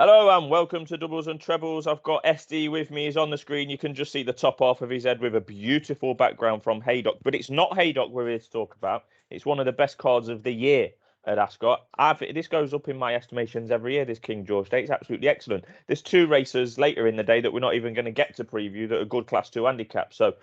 Hello and welcome to Doubles and Trebles. I've got SD with me. He's on the screen. You can just see the top half of his head with a beautiful background from Haydock. But it's not Haydock we're here to talk about. It's one of the best cards of the year at Ascot. This goes up in my estimations every year, this King George Day. It's absolutely excellent. There's two racers later in the day that we're not even going to get to preview that are good Class 2 handicaps. So,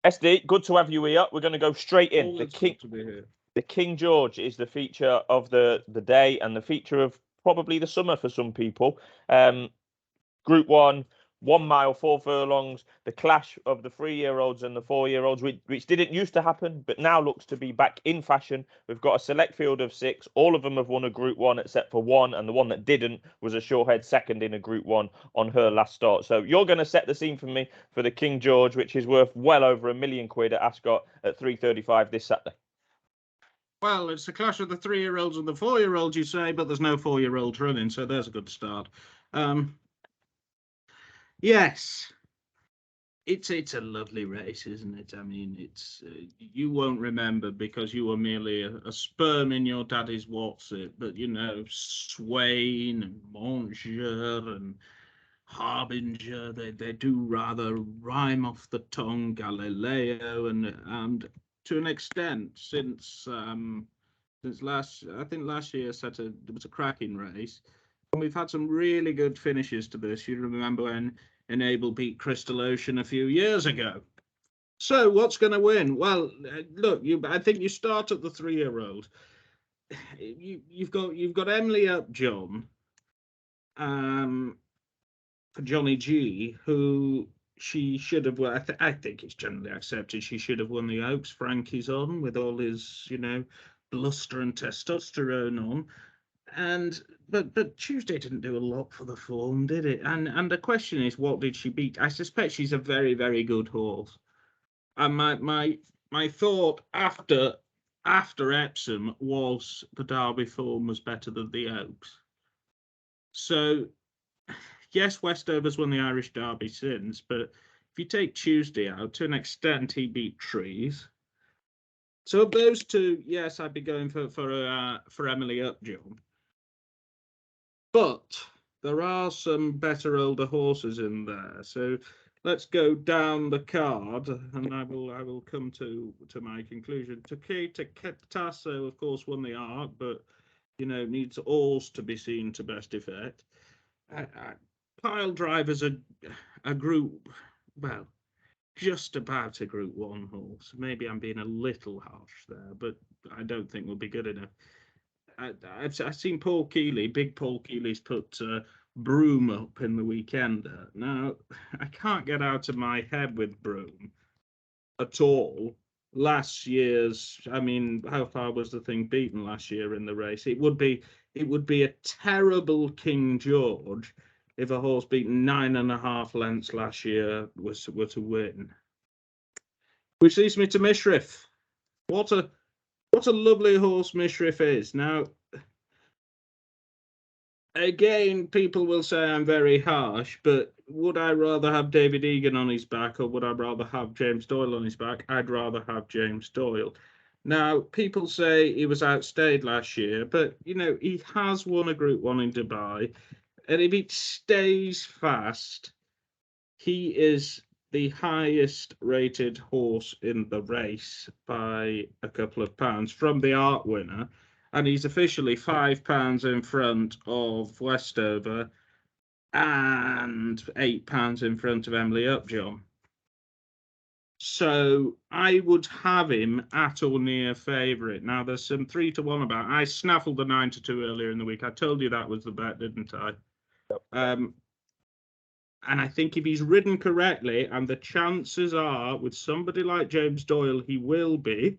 SD, good to have you here. We're going to go straight in. Always good to be here. The King George is the feature of the day and the feature of probably the summer for some people. Group 1 mile, 4 furlongs, the clash of the 3-year-olds and the 4-year-olds, which didn't used to happen, but now looks to be back in fashion. We've got a select field of 6. All of them have won a Group 1 except for one, and the one that didn't was a Shorehead second in a Group 1 on her last start. So you're going to set the scene for me for the King George, which is worth well over £1 million at Ascot at 3:35 this Saturday. Well, it's a clash of the 3-year-olds and the 4-year-olds, you say, but there's no 4-year-olds running, so there's a good start. Yes, it's a lovely race, isn't it? I mean, it's you won't remember because you were merely a sperm in your daddy's what's it, but you know, Swain and Monsieur and Harbinger, they do rather rhyme off the tongue. Galileo and to an extent, since last year there was a cracking race, and we've had some really good finishes to this. You remember when Enable beat Crystal Ocean a few years ago. So what's going to win? Well, look, I think you start at the 3-year-old. You've got Emily Upjohn, for Johnny G, who she should have won. I think it's generally accepted she should have won the Oaks. Frankie's on with all his, bluster and testosterone on, but Tuesday didn't do a lot for the form, did it? And the question is, what did she beat? I suspect she's a very, very good horse. And my thought after Epsom was the Derby form was better than the Oaks. So yes, Westover's won the Irish Derby since, but if you take Tuesday out, to an extent, he beat Trees. So of those two, yes, I'd be going for Emily Upjohn. But there are some better older horses in there. So let's go down the card, and I will come to my conclusion. Takeda Tasso, of course, won the Arc, but needs alls to be seen to best effect. Pile Driver's a group, well, just about a Group 1 horse. Maybe I'm being a little harsh there, but I don't think we'll be good enough. I've seen Paul Keeley, big Paul Keeley's put Broom up in the weekend. Now, I can't get out of my head with Broom at all. Last year's, I mean, how far was the thing beaten last year in the race? It would be a terrible King George if a horse beaten 9.5 lengths last year were to win. Which leads me to Mishriff. What a lovely horse Mishriff is. Now, again, people will say I'm very harsh, but would I rather have David Egan on his back, or would I rather have James Doyle on his back? I'd rather have James Doyle. Now, people say he was outstayed last year, but, he has won a Group 1 in Dubai. And if it stays fast, he is the highest rated horse in the race by a couple of pounds from the Arc winner. And he's officially £5 in front of Westover and £8 in front of Emily Upjohn. So I would have him at or near favourite. Now, there's some 3-1 about. I snaffled the 9-2 earlier in the week. I told you that was the bet, didn't I? And I think if he's ridden correctly, and the chances are with somebody like James Doyle, he will be,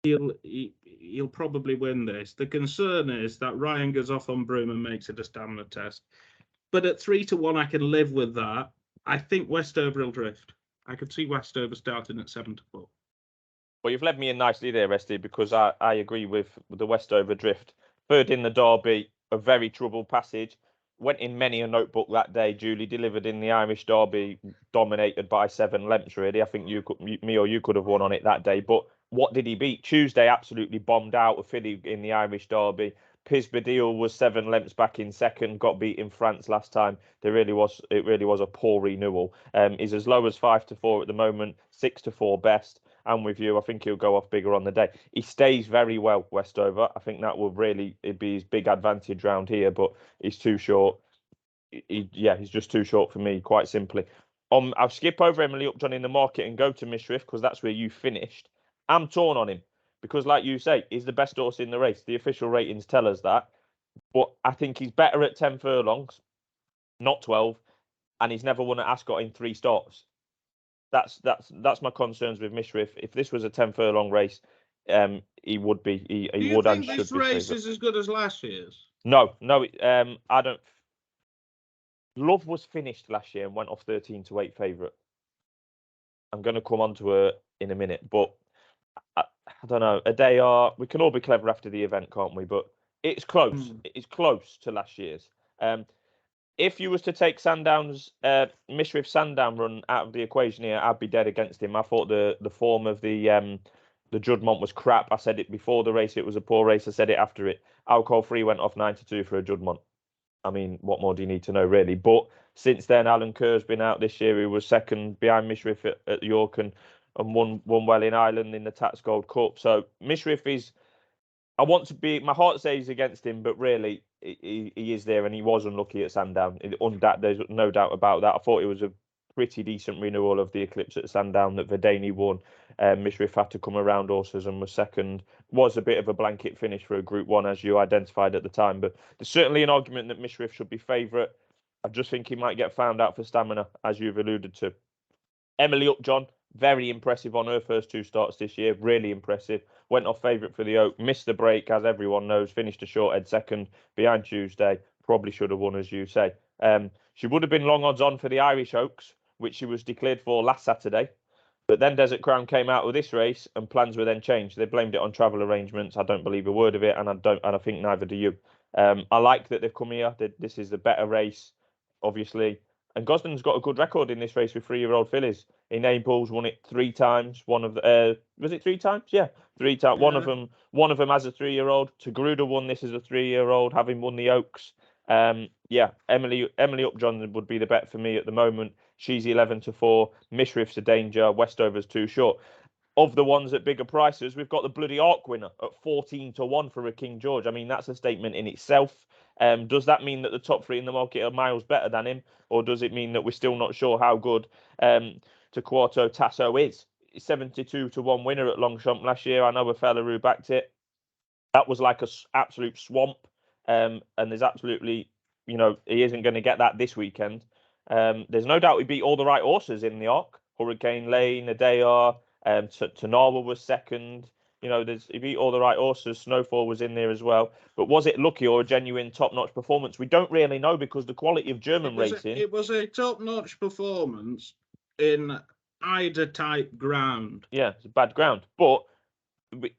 he'll probably win this. The concern is that Ryan goes off on Broom and makes it a stamina test. But at 3-1, I can live with that. I think Westover will drift. I could see Westover starting at 7-4. Well, you've led me in nicely there, Esty, because I agree with the Westover drift. Third in the Derby, a very troubled passage. Went in many a notebook that day. Julie delivered in the Irish Derby, dominated by 7 lengths, really. I think you could have won on it that day. But what did he beat? Tuesday absolutely bombed out a filly in the Irish Derby. Pisbadil was 7 lengths back in second, got beat in France last time. It really was a poor renewal. He's as low as 5-4 at the moment, 6-4 best. And with you, I think he'll go off bigger on the day. He stays very well, Westover. I think that will really be his big advantage round here, but he's too short. He's just too short for me, quite simply. I'll skip over Emily Upjohn in the market and go to Mishriff because that's where you finished. I'm torn on him because, like you say, he's the best horse in the race. The official ratings tell us that. But I think he's better at 10 furlongs, not 12, and he's never won at Ascot in 3 starts. That's my concerns with Mishriff. If this was a 10 furlong race, he would be. He would and should be. Do you think this race is as good as last year's? No, I don't. Love was finished last year and went off 13-8 favourite. I'm going to come on to her in a minute, but I don't know. We can all be clever after the event, can't we? But it's close. It's close to last year's. If you was to take Sandown's Mishriff Sandown run out of the equation here, I'd be dead against him. I thought the form of the Juddmonte was crap. I said it before the race; it was a poor race. I said it after it. Alcohol free went off 9-2 for a Juddmonte. I mean, what more do you need to know, really? But since then, Alan Kerr's been out this year. He was second behind Mishriff at York and won well in Ireland in the Tats Gold Cup. So Mishriff is. I want to be. My heart says against him, but really, he is there, and he was unlucky at Sandown. There's no doubt about that. I thought it was a pretty decent renewal of the Eclipse at Sandown that Verdani won. Mishriff had to come around horses and was second. Was a bit of a blanket finish for a Group 1, as you identified at the time. But there's certainly an argument that Mishriff should be favourite. I just think he might get found out for stamina, as you've alluded to. Emily Upjohn, very impressive on her first 2 starts this year. Really impressive. Went off favourite for the Oak. Missed the break, as everyone knows. Finished a short head second behind Tuesday. Probably should have won, as you say. She would have been long odds on for the Irish Oaks, which she was declared for last Saturday. But then Desert Crown came out with this race, and plans were then changed. They blamed it on travel arrangements. I don't believe a word of it, and I think neither do you. I like that they've come here. This is a better race, obviously. And Gosden's got a good record in this race with 3-year-old fillies. In Naples, won it 3 times. One of the was it 3 times? Yeah, 3 times. Yeah. One of them as a 3-year-old. Garuda won this as a 3-year-old, having won the Oaks. Emily Upjohn would be the bet for me at the moment. She's 11-4. Mishriff's a danger. Westover's too short. Of the ones at bigger prices, we've got the bloody Arc winner at 14-1 for a King George. I mean, that's a statement in itself. Does that mean that the top 3 in the market are miles better than him, or does it mean that we're still not sure how good Torquato Tasso is? 72-1 winner at Longchamp last year. I know a fella who backed it. That was like a absolute swamp, and there's absolutely, he isn't going to get that this weekend. There's no doubt he beat all the right horses in the Arc. Hurricane Lane, Adayar, Tanawa was second. He beat all the right horses. Snowfall was in there as well. But was it lucky or a genuine top-notch performance? We don't really know because the quality of German racing. It was a top-notch performance in Ida-type ground. Yeah, it's a bad ground. But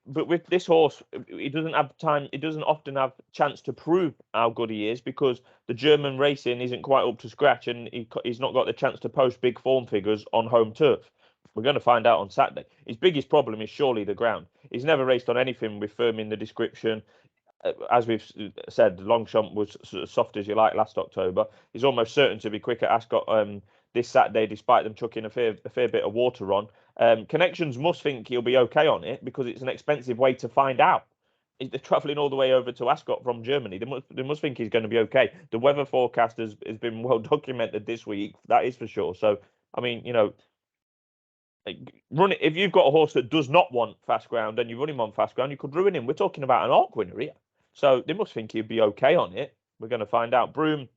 with this horse, he doesn't have time. He doesn't often have chance to prove how good he is because the German racing isn't quite up to scratch, and he's not got the chance to post big form figures on home turf. We're going to find out on Saturday. His biggest problem is surely the ground. He's never raced on anything with firm in the description. As we've said, Longchamp was soft as you like last October. He's almost certain to be quick at Ascot this Saturday, despite them chucking a fair bit of water on. Connections must think he'll be okay on it because it's an expensive way to find out. They're travelling all the way over to Ascot from Germany. They must think he's going to be okay. The weather forecast has been well documented this week. That is for sure. So, I mean, run it. If you've got a horse that does not want fast ground and you run him on fast ground, you could ruin him. We're talking about an Arc winner here. So they must think he'd be okay on it. We're going to find out. Broome,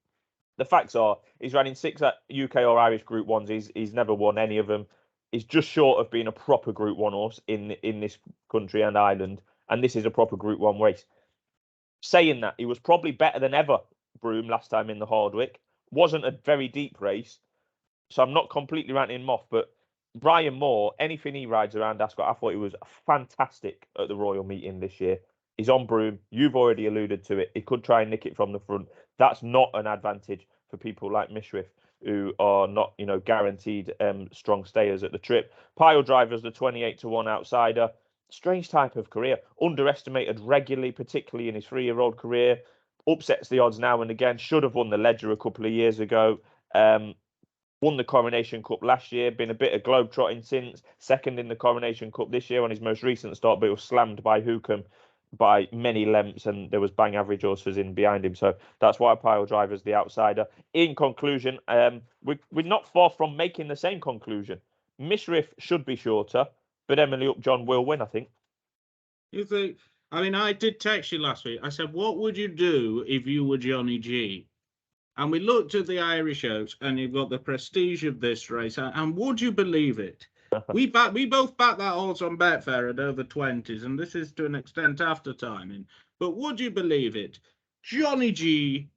the facts are he's running 6 at UK or Irish Group 1s. He's never won any of them. He's just short of being a proper Group 1 horse in this country and island. And this is a proper Group 1 race. Saying that, he was probably better than ever, Broome, last time in the Hardwick. Wasn't a very deep race. So I'm not completely ranting him off, but Brian Moore, anything he rides around Ascot, I thought he was fantastic at the Royal Meeting this year. He's on Broome. You've already alluded to it. He could try and nick it from the front. That's not an advantage for people like Mishriff, who are not, guaranteed strong stayers at the trip. Pile Driver's the 28-1 outsider. strange type of career. Underestimated regularly, particularly in his 3-year-old career. Upsets the odds now and again. Should have won the Ledger a couple of years ago. Won the Coronation Cup last year. Been a bit of globetrotting since. Second in the Coronation Cup this year on his most recent start, but it was slammed by Hookham by many lengths, and there was bang average horses in behind him. So that's why I pile drive as the outsider. In conclusion, we're not far from making the same conclusion. Mishriff should be shorter, but Emily Upjohn will win, I think. You think? I mean, I did text you last week. I said, what would you do if you were Johnny G? And we looked at the Irish Oaks, and you've got the prestige of this race. And would you believe it? We both backed that horse on Betfair at over 20s, and this is to an extent after timing. But would you believe it? Johnny G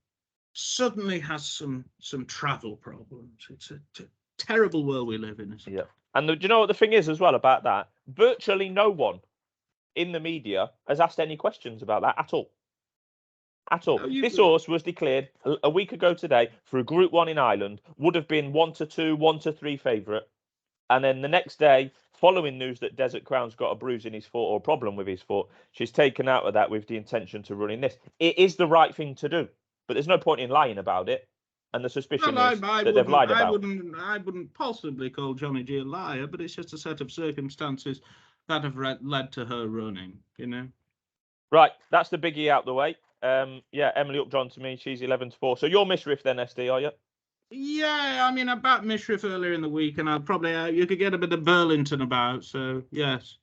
suddenly has some travel problems. It's a terrible world we live in, isn't it? Yeah. And do you know what the thing is as well about that? Virtually no one in the media has asked any questions about that at all. At all. This horse was declared a week ago today for a Group 1 in Ireland, would have been 1-2, 1-3 favourite. And then the next day, following news that Desert Crown's got a bruise in his foot or a problem with his foot, she's taken out of that with the intention to run in this. It is the right thing to do, but there's no point in lying about it. And the suspicion is that they've lied about. I wouldn't possibly call Johnny G a liar, but it's just a set of circumstances that have led to her running, you know. Right, that's the biggie out the way. Yeah, Emily Upjohn to me, she's 11-4. So you're Mishriff then, SD, are you? Yeah, I mean, I backed Mishriff earlier in the week, and I'll probably you could get a bit of Burlington about. So yes.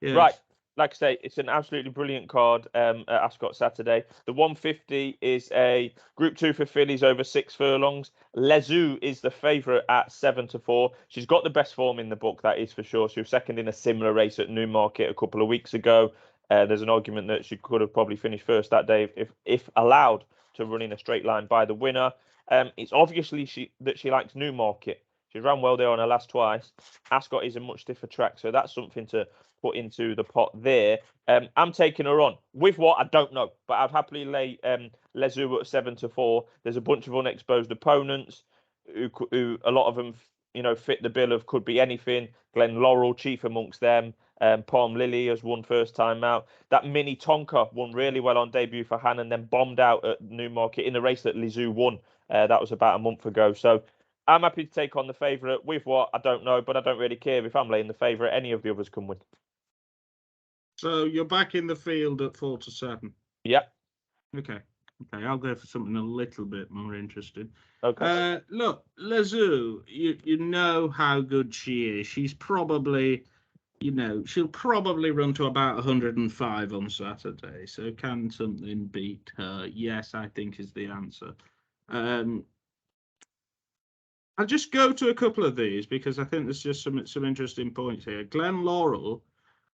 Right, like I say, it's an absolutely brilliant card at Ascot Saturday. The 150 is a Group 2 for fillies over 6 furlongs. Lezoo is the favourite at 7-4. She's got the best form in the book, that is for sure. She was second in a similar race at Newmarket a couple of weeks ago. There's an argument that she could have probably finished first that day if allowed to run in a straight line by the winner. It's obviously that she likes Newmarket. She's ran well there on her last twice. Ascot is a much stiffer track, so that's something to put into the pot there. I'm taking her on. With what, I don't know, but I'd happily lay Lezoo at 7-4. There's a bunch of unexposed opponents who a lot of them, fit the bill of could be anything. Glen Laurel, chief amongst them. Palm Lily has won first time out. That Mini Tonka won really well on debut for Han and then bombed out at Newmarket in the race that Lezoo won. That was about a month ago. So I'm happy to take on the favourite. With what, I don't know, but I don't really care if I'm laying the favourite. Any of the others can win. So you're back in the field at 4-7. Yeah. Okay, I'll go for something a little bit more interesting. Okay. Look, Lezoo, you know how good she is. She's probably, she'll probably run to about 105 on Saturday. So can something beat her? Yes, I think is the answer. I'll just go to a couple of these because I think there's just some interesting points here. Glen Laurel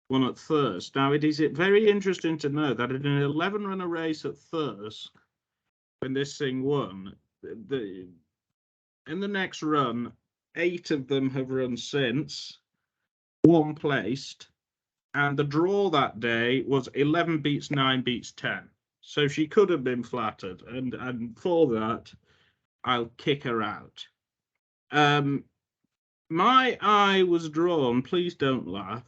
won at Thirst. Now, it is very interesting to know that in an 11-runner race at Thirst, when this thing won, in the next run, 8 of them have run since, 1 placed, and the draw that day was 11 beats 9 beats 10. So she could have been flattered, and for that, I'll kick her out. My eye was drawn, please don't laugh,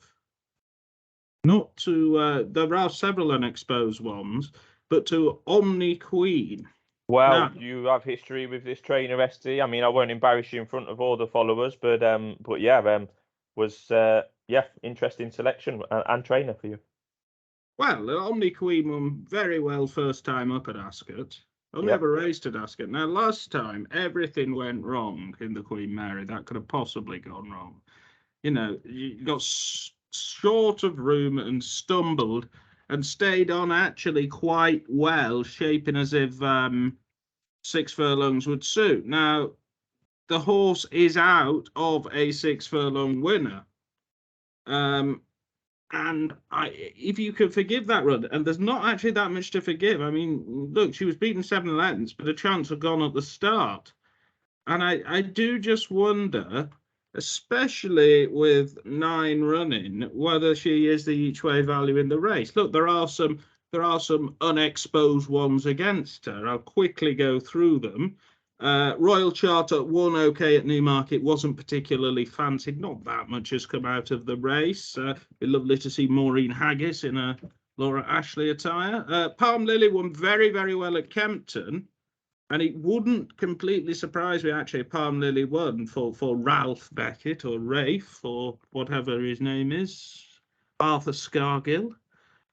not to, there are several unexposed ones, but to Omniqueen. Well, you have history with this trainer, SD. I mean, I won't embarrass you in front of all the followers, but yeah, was interesting selection and trainer for you. Well, Omniqueen won very well first time up at Ascot. Only ever raced at Ascot. Now, last time, everything went wrong in the Queen Mary. That could have possibly gone wrong. You got short of room and stumbled and stayed on actually quite well, shaping as if 6 furlongs would suit. Now, the horse is out of a 6 furlong winner. And if you could forgive that run, and there's not actually that much to forgive. I mean, look, she was beaten 7 lengths, but a chance had gone at the start. And I do just wonder, especially with 9 running, whether she is the each way value in the race. Look, there are some unexposed ones against her. I'll quickly go through them. Royal Charter won okay at Newmarket, wasn't particularly fancied. Not that much has come out of the race. It'd be lovely to see Maureen Haggis in a Laura Ashley attire. Palm Lily won very, very well at Kempton. And it wouldn't completely surprise me, actually, if Palm Lily won for Ralph Beckett or Rafe or whatever his name is, Arthur Scargill.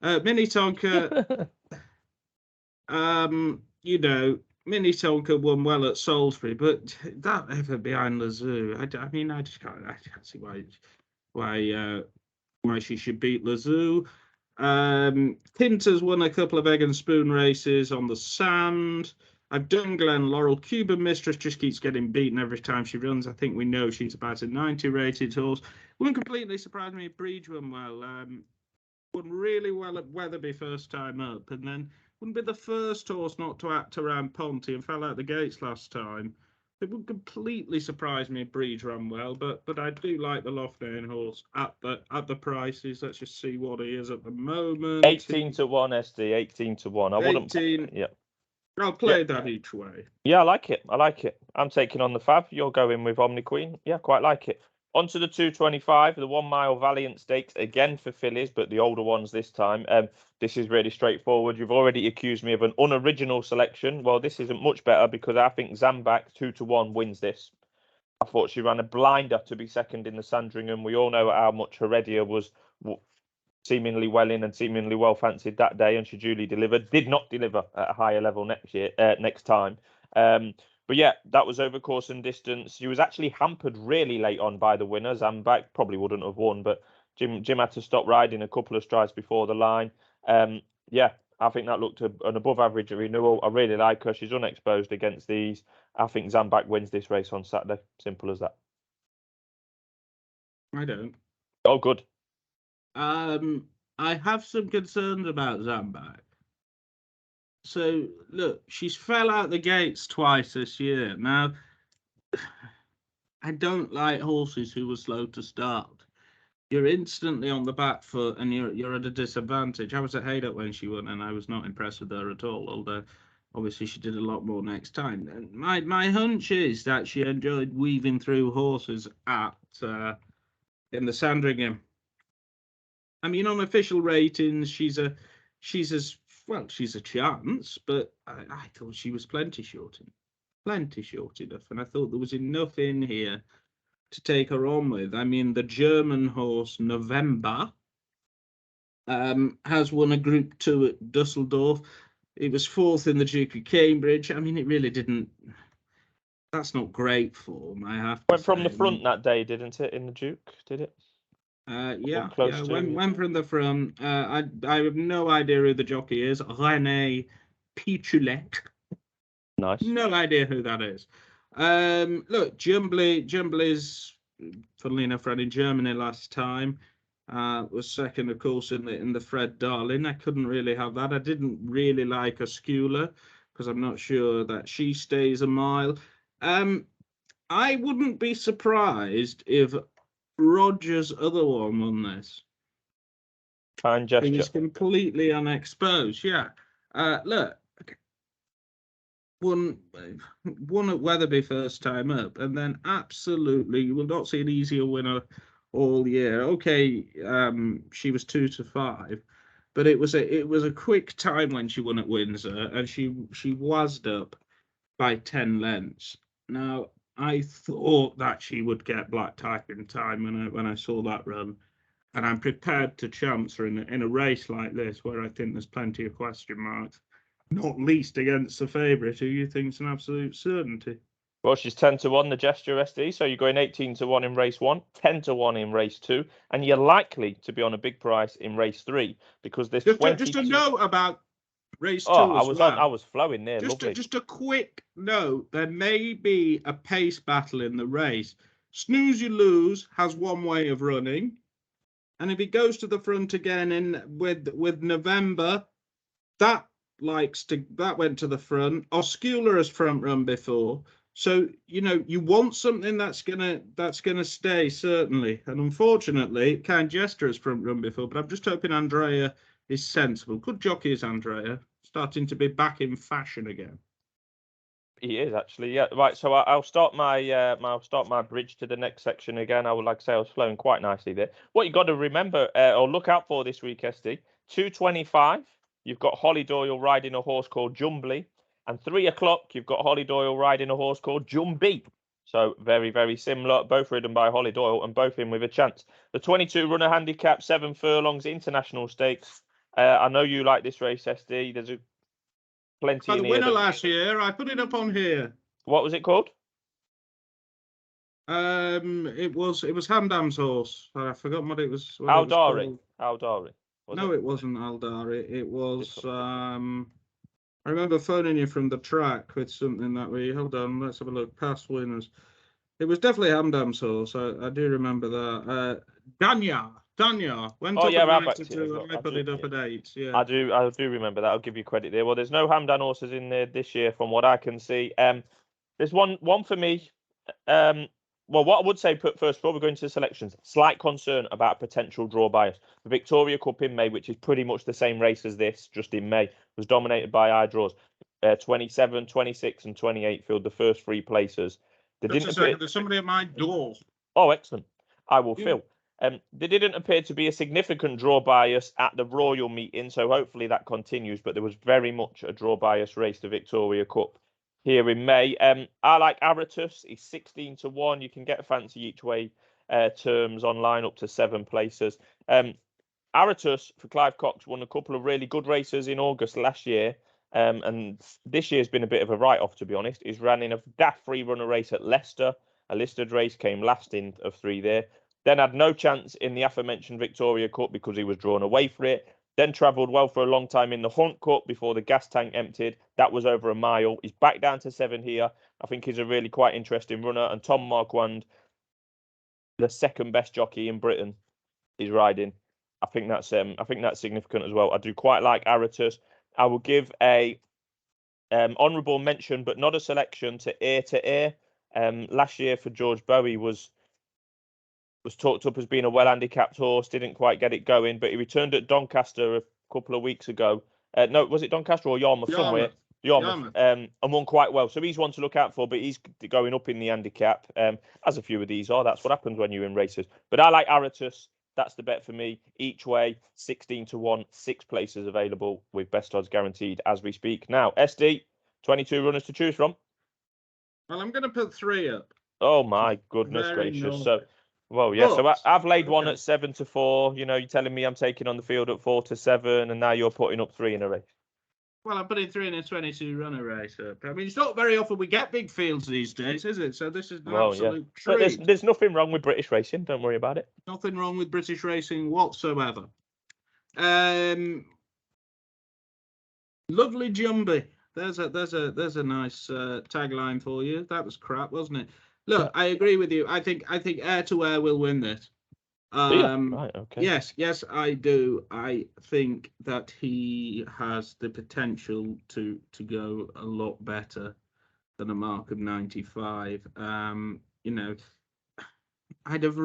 Minnetonka, you know, Minnetonka won well at Salisbury, but that effort behind Lezoo, I mean, I can't see why she should beat Lezoo. Tinter's won a couple of egg and spoon races on the sand. I've done Glen Laurel. Cuban Mistress just keeps getting beaten every time she runs. I think we know she's about a 90 rated horse. Wouldn't completely surprise me if Breege won well. Won really well at Weatherby first time up, and then wouldn't be the first horse not to act around Ponte and fell out the gates last time. It would completely surprise me if Breege ran well, but I do like the Loughnane horse at the prices. Let's just see what he is at the moment. 18 to 1, SD, 18 to 1. I wouldn't. 18. Yeah. I'll play that each way. Yeah, I like it. I like it. I'm taking on the Fab. You're going with Omniqueen. Yeah, quite like it. On to the 225, the 1 mile Valiant Stakes again for fillies, but the older ones this time. This is really straightforward. You've already accused me of an unoriginal selection. Well, this isn't much better because I think Zanbaq 2 to 1 wins this. I thought she ran a blinder to be second in the Sandringham. We all know how much Heredia was seemingly well in and seemingly well fancied that day, and she duly delivered. Did not deliver at a higher level next time. But yeah, that was over course and distance. She was actually hampered really late on by the winner. Zanbaq probably wouldn't have won, but Jim had to stop riding a couple of strides before the line. Yeah, I think that looked an above average renewal. I really like her. She's unexposed against these. I think Zanbaq wins this race on Saturday. Simple as that. I don't. Oh, good. I have some concerns about Zanbaq. So, look, she's fell out the gates twice this year. Now, I don't like horses who were slow to start. You're instantly on the back foot and you're at a disadvantage. I was at Haydock when she won, and I was not impressed with her at all, although obviously she did a lot more next time. And my hunch is that she enjoyed weaving through horses in the Sandringham. I mean, on official ratings, she's a chance, but I thought she was plenty short enough, and I thought there was enough in here to take her on with. I mean, the German horse November has won a Group 2 at Dusseldorf. It was fourth in the Duke of Cambridge. I mean, it really didn't. That's not great form, I have to Went from say. the front that day, didn't it? In the Duke, did it? Went from the front. I have no idea who the jockey is. René Pichulet. Nice. No idea who that is. Look, Jumbly's, funnily enough, ran in Germany last time. Was second, of course, in the Fred Darling. I couldn't really have that. I didn't really like Oscula because I'm not sure that she stays a mile. I wouldn't be surprised if Roger's other one won this. Fine gesture. He was completely unexposed. Yeah. Look, won at Weatherby first time up, and then absolutely you will not see an easier winner all year. Okay, she was 2 to 5, but it was a quick time when she won at Windsor, and she wazzed up by 10 lengths. Now, I thought that she would get black type in time when I saw that run, and I'm prepared to chance her in a race like this where I think there's plenty of question marks, not least against the favourite, who you think's an absolute certainty. Well, she's 10 to 1, the gesture, SD. So you're going 18 to 1 in race 1, 10 to 1 in race 2, and you're likely to be on a big price in race 3 because there's just a note about race 2 I was flowing there. Just a quick note: there may be a pace battle in the race. Snooze You Lose has one way of running, and if he goes to the front again with November, that went to the front. Oscula has front run before, so you want something that's gonna stay certainly. And unfortunately, Kind Gesture has front run before, but I'm just hoping Andrea is sensible. Good jockey is Andrea, starting to be back in fashion again. He is actually, yeah. Right, so I'll start my bridge to the next section again. I would like to say I was flowing quite nicely there. What you got to remember or look out for this week, SD, 2:25. You've got Holly Doyle riding a horse called Jumbly, and 3 o'clock you've got Holly Doyle riding a horse called Jumby. So very, very similar. Both ridden by Holly Doyle and both in with a chance. The 22 runner handicap, 7 furlongs, international stakes. I know you like this race, SD. There's plenty By in the here. winner last year, I put it up on here. What was it called? It was Hamdam's horse. I forgot what it was. Aldari. Aldari. No, it wasn't Aldari. It was. I remember phoning you from the track with something that we. Hold on, let's have a look. Past winners. It was definitely Hamdam's horse. I do remember that. Danya went up yeah, at 92, and I put it up at 8. Yeah, I do remember that. I'll give you credit there. Well, there's no Hamdan horses in there this year, from what I can see. There's one for me. Well, what I would say, first before we go into the selections, slight concern about potential draw bias. The Victoria Cup in May, which is pretty much the same race as this, just in May, was dominated by eye draws. 27, 26, and 28 filled the first 3 places. Just a second, there's somebody at my door. Oh, excellent. I will fill. There didn't appear to be a significant draw bias at the Royal meeting, so hopefully that continues. But there was very much a draw bias race, the Victoria Cup, here in May. I like Aratus. He's 16-1. You can get fancy each way terms online up to 7 places. Aratus for Clive Cox won a couple of really good races in August last year. And this year's been a bit of a write-off, to be honest. He's ran in a daft 3-runner race at Leicester. A listed race, came last in of 3 there. Then had no chance in the aforementioned Victoria Cup because he was drawn away for it. Then travelled well for a long time in the Hunt Cup before the gas tank emptied. That was over a mile. He's back down to 7 here. I think he's a really quite interesting runner. And Tom Marquand, the second best jockey in Britain, is riding. I think that's significant as well. I do quite like Aratus. I will give a honourable mention, but not a selection, to Ear. Last year for George Bowie was talked up as being a well-handicapped horse, didn't quite get it going, but he returned at Doncaster a couple of weeks ago. No, was it Doncaster or Yarmouth? Somewhere? Yarmouth. And won quite well. So he's one to look out for, but he's going up in the handicap, as a few of these are. That's what happens when you're in races. But I like Aratus. That's the bet for me. Each way, 16-1, 6 places available with best odds guaranteed as we speak. Now, SD, 22 runners to choose from. Well, I'm going to put 3 up. Oh, my goodness gracious. So, well, yeah. So I've laid one at 7-4. You know, you're telling me I'm taking on the field at 4-7, and now you're putting up 3 in a race. Well, I'm putting 3 in a 22-runner race up. I mean, it's not very often we get big fields these days, is it? So this is an absolute treat. But there's nothing wrong with British racing. Don't worry about it. Nothing wrong with British racing whatsoever. Lovely Jumby. There's a nice tagline for you. That was crap, wasn't it? Look, I agree with you. I think Air to Air will win this. Right, okay. Yes, I do. I think that he has the potential to go a lot better than a mark of 95. You know, I'd have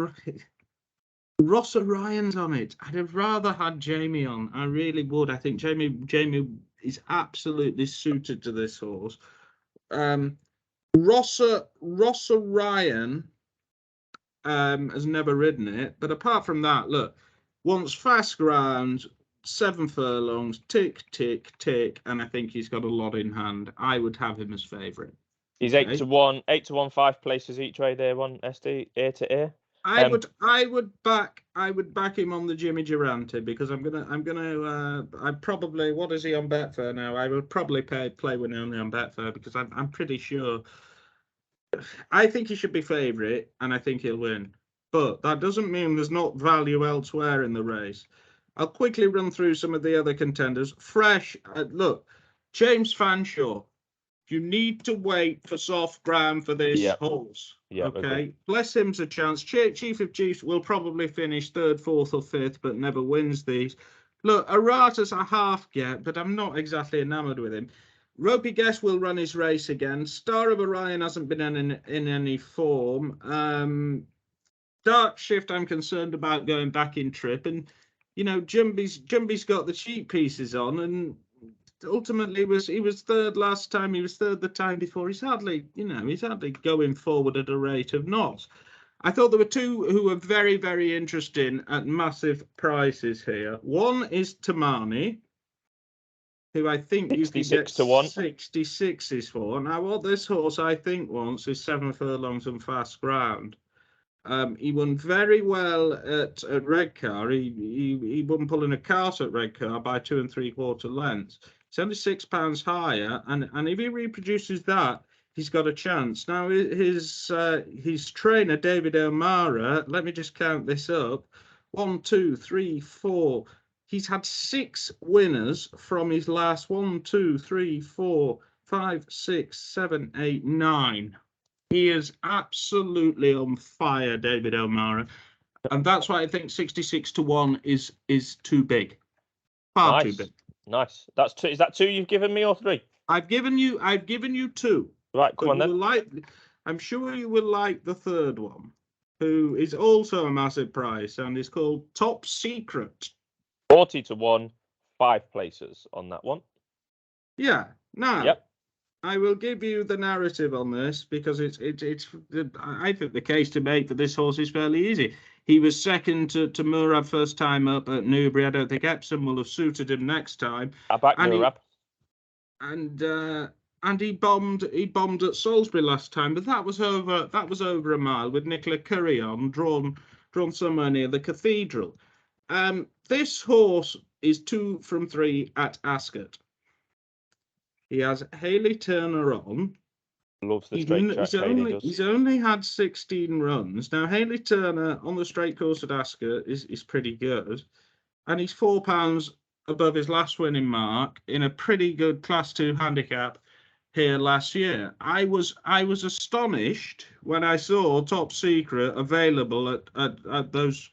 Ross Orion's on it. I'd have rather had Jamie on. I really would. I think Jamie is absolutely suited to this horse. Ross Orion has never ridden it, but apart from that, look, wants fast ground, 7 furlongs, tick, tick, tick, and I think he's got a lot in hand. I would have him as favourite. He's 8-1, 5 places each way there. One SD, Ear to Ear. I would back him on the Jimmy Durante because what is he on Betfair now? I would probably play with him on Betfair because I'm pretty sure. I think he should be favourite, and I think he'll win. But that doesn't mean there's not value elsewhere in the race. I'll quickly run through some of the other contenders. Fresh, look, James Fanshawe. You need to wait for soft ground for this horse. Okay, okay. Bless him's a chance. Chief of Chiefs will probably finish 3rd, 4th, or 5th, but never wins these. Look, Aratus I half get, but I'm not exactly enamoured with him. Ropey Guess will run his race again. Star of Orion hasn't been in any form. Dark Shift, I'm concerned about going back in trip, and you know Jumby's got the cheap pieces on, and ultimately he was third last time. He was third the time before. He's hardly going forward at a rate of knots. I thought there were two who were very, very interesting at massive prices here. One is Tammani, who I think you can get 66s for. Now, what this horse I think wants is 7 furlongs and fast ground. He won very well at Redcar. He won pulling a cart at Redcar by 2 3/4 lengths. It's only £6 higher, and if he reproduces that, he's got a chance. Now, his trainer, David O'Mara, let me just count this up. 1, 2, 3, 4. He's had 6 winners from his last 1, 2, 3, 4, 5, 6, 7, 8, 9. He is absolutely on fire, David O'Mara. And that's why I think 66-1 is too big. Far too big. Nice. That's 2. Is that 2 you've given me or 3? I've given you 2. Right, come on then. I'm sure you will like the third one, who is also a massive price, and is called Top Secret. 40-1, 5 places on that one. Yeah. Now, yep. I will give you the narrative on this because it's I think the case to make for this horse is fairly easy. He was second to Murab first time up at Newbury. I don't think Epsom will have suited him next time. I back Murab. And he bombed at Salisbury last time, but that was over a mile with Nicola Curry on, drawn somewhere near the cathedral. This horse is 2 from 3 at Ascot. He has Hayley Turner on. Loves the straight track. He's only had 16 runs. Now, Hayley Turner on the straight course at Ascot is pretty good. And he's £4 above his last winning mark in a pretty good Class 2 handicap here last year. I was astonished when I saw Top Secret available at those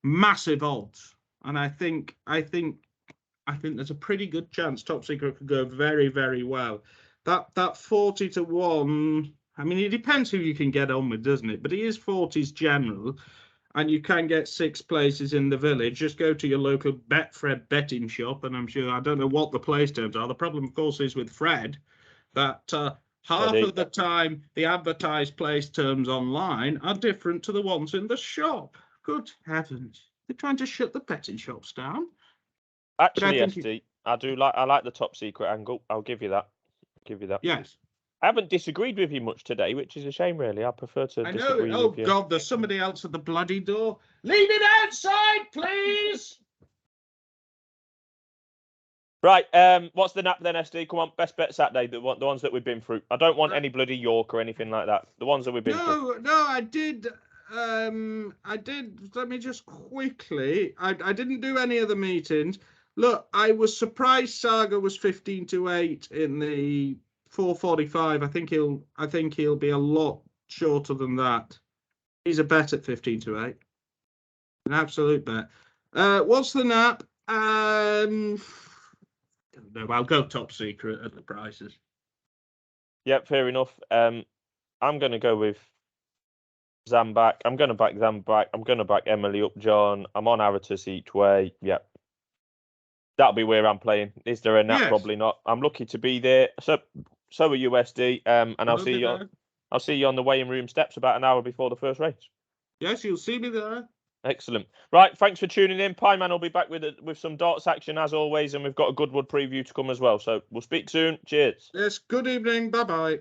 massive odds. And I think there's a pretty good chance Top Secret could go very, very well. That 40-1, I mean, it depends who you can get on with, doesn't it? But he is 40s general, and you can get 6 places in the village. Just go to your local Betfred betting shop, and I'm sure, I don't know what the place terms are. The problem, of course, is with Fred, that half of the time the advertised place terms online are different to the ones in the shop. Good heavens. They're trying to shut the betting shops down. Actually, SD, I like the Top Secret angle. I'll give you that. Yes. I haven't disagreed with you much today, which is a shame, really. I prefer to disagree with you. Oh, God, there's somebody else at the bloody door. Leave it outside, please. Right, what's the nap then, SD? Come on, best bet Saturday, the ones that we've been through. I don't want any bloody York or anything like that. The ones that we've been through. No, I did. Let me just quickly. I didn't do any of the meetings. Look, I was surprised Saga was 15-8 in the 4:45. I think he'll be a lot shorter than that. He's a bet at 15-8. An absolute bet. What's the nap? No, I'll go Top Secret at the prices. Yep, fair enough. I'm going to go with Zanbaq. I'm going to back Zanbaq. I'm going to back Emily Upjohn. I'm on Aratus each way. Yep. That'll be where I'm playing. Is there a nap? Yes. Probably not. I'm lucky to be there. So are you, SD. And I'll see you. I'll see you on the weighing room steps about an hour before the first race. Yes, you'll see me there. Excellent. Right, thanks for tuning in. Pie Man will be back with some darts action as always, and we've got a Goodwood preview to come as well. So we'll speak soon. Cheers. Yes. Good evening. Bye bye.